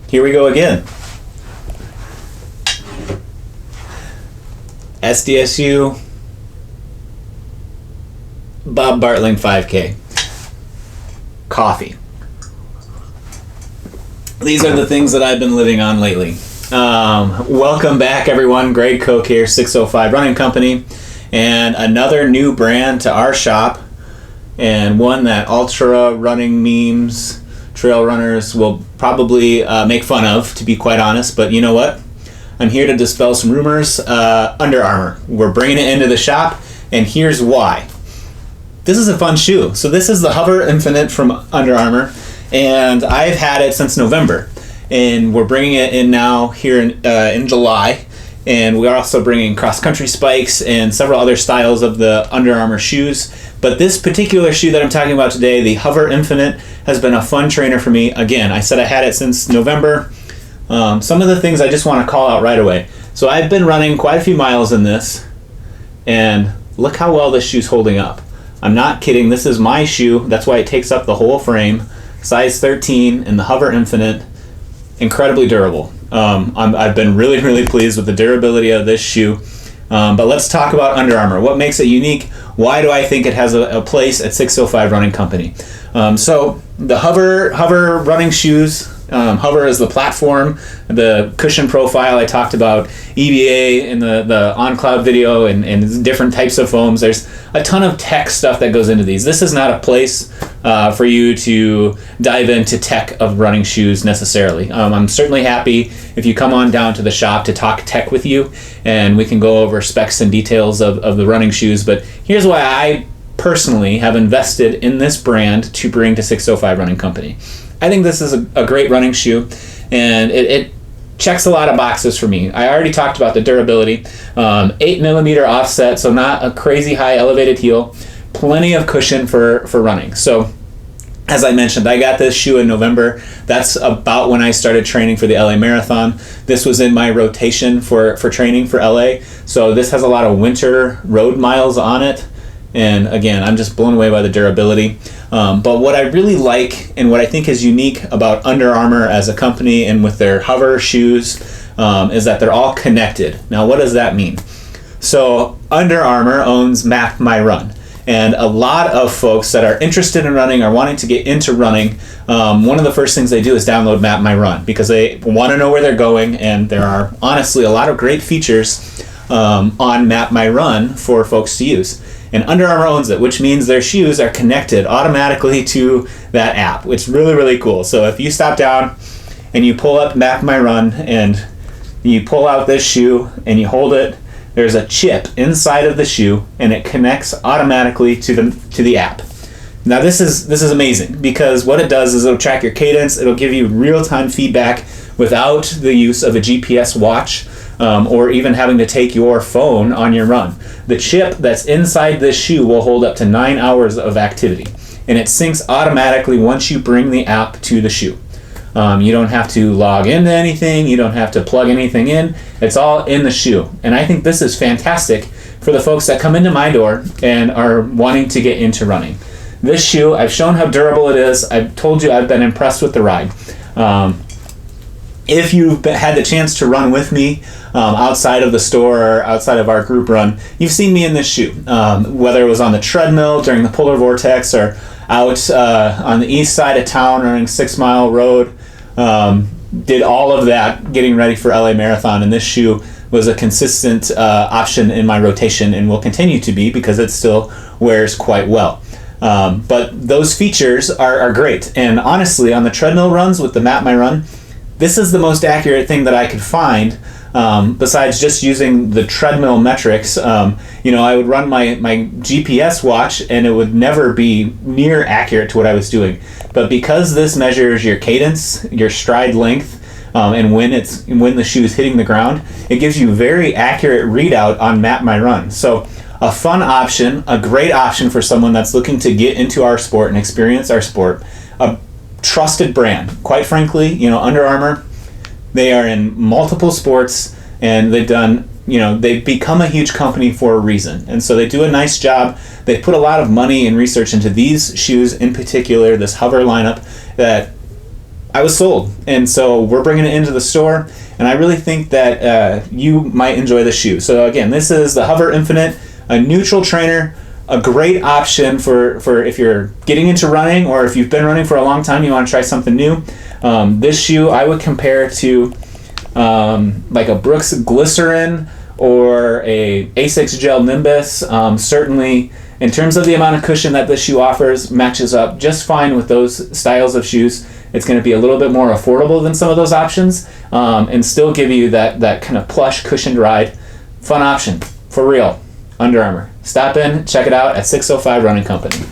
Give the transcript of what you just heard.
here we go again. SDSU Bob Bartling 5K. Coffee. These are the things that I've been living on lately. Welcome back, everyone. Greg Koch here, 605 Running Company, and another new brand to our shop, and one that ultra running memes, trail runners will probably make fun of, to be quite honest. But you know what? I'm here to dispel some rumors. Under Armour. We're bringing it into the shop, and here's why. This is a fun shoe. So this is the Hover Infinite from Under Armour, and I've had it since November. And we're bringing it in now here in July, and we're also bringing cross-country spikes and several other styles of the Under Armour shoes. But this particular shoe that I'm talking about today, the Hover Infinite, has been a fun trainer for me. Again, I said I had it since November. Some of the things I just want to call out right away. So I've been running quite a few miles in this, and look how well this shoe's holding up. I'm not kidding. This is my shoe. That's why it takes up the whole frame. Size 13 in the Hover Infinite. Incredibly durable. I've been really, really pleased with the durability of this shoe. But let's talk about Under Armour. What makes it unique? Why do I think it has a place at 605 Running Company? So the Hover running shoes. Hover is the platform, the cushion profile. I talked about EVA in the on-cloud video and different types of foams. There's a ton of tech stuff that goes into these. This is not a place for you to dive into tech of running shoes necessarily. I'm certainly happy if you come on down to the shop to talk tech with you, and we can go over specs and details of the running shoes. But here's why I personally have invested in this brand to bring to 605 Running Company. I think this is a great running shoe, and it checks a lot of boxes for me. I already talked about the durability. 8mm offset, so not a crazy high elevated heel. Plenty of cushion for running. So as I mentioned, I got this shoe in November. That's about when I started training for the LA Marathon. This was in my rotation for training for LA. So this has a lot of winter road miles on it. And again, I'm just blown away by the durability. But what I really like and what I think is unique about Under Armour as a company and with their Hover shoes is that they're all connected. Now, what does that mean? So Under Armour owns Map My Run. And a lot of folks that are interested in running or wanting to get into running, one of the first things they do is download Map My Run because they want to know where they're going. And there are honestly a lot of great features on Map My Run for folks to use. And Under Armour owns it, which means their shoes are connected automatically to that app. It's really, really cool. So if you stop down and you pull up Map My Run and you pull out this shoe and you hold it, there's a chip inside of the shoe and it connects automatically to the app. Now this is amazing because what it does is it'll track your cadence, it'll give you real-time feedback without the use of a GPS watch. Or even having to take your phone on your run. The chip that's inside this shoe will hold up to 9 hours of activity, and it syncs automatically once you bring the app to the shoe. You don't have to log into anything, you don't have to plug anything in, it's all in the shoe. And I think this is fantastic for the folks that come into my door and are wanting to get into running. This shoe, I've shown how durable it is, I've told you I've been impressed with the ride. If you've had the chance to run with me outside of the store or outside of our group run, you've seen me in this shoe. Whether it was on the treadmill during the polar vortex or out on the east side of town running 6 Mile Road, did all of that getting ready for LA Marathon. And this shoe was a consistent option in my rotation and will continue to be because it still wears quite well. But those features are great. And honestly, on the treadmill runs with the Map My Run, this is the most accurate thing that I could find besides just using the treadmill metrics. I would run my GPS watch and it would never be near accurate to what I was doing. But because this measures your cadence, your stride length, and when the shoe is hitting the ground, it gives you very accurate readout on Map My Run. So a fun option, a great option for someone that's looking to get into our sport and experience our sport. A trusted brand. Quite frankly, Under Armour, they are in multiple sports and they've become a huge company for a reason. And so they do a nice job. They put a lot of money and research into these shoes in particular, this Hover lineup that I was sold. And so we're bringing it into the store, and I really think that you might enjoy the shoe. So again, this is the Hover Infinite, a neutral trainer, a great option for if you're getting into running, or if you've been running for a long time, you want to try something new. This shoe I would compare to like a Brooks Glycerin or a Asics Gel Nimbus. Certainly, in terms of the amount of cushion that this shoe offers, matches up just fine with those styles of shoes. It's going to be a little bit more affordable than some of those options, and still give you that kind of plush cushioned ride. Fun option, for real. Under Armour. Stop in, check it out at 605 Running Company.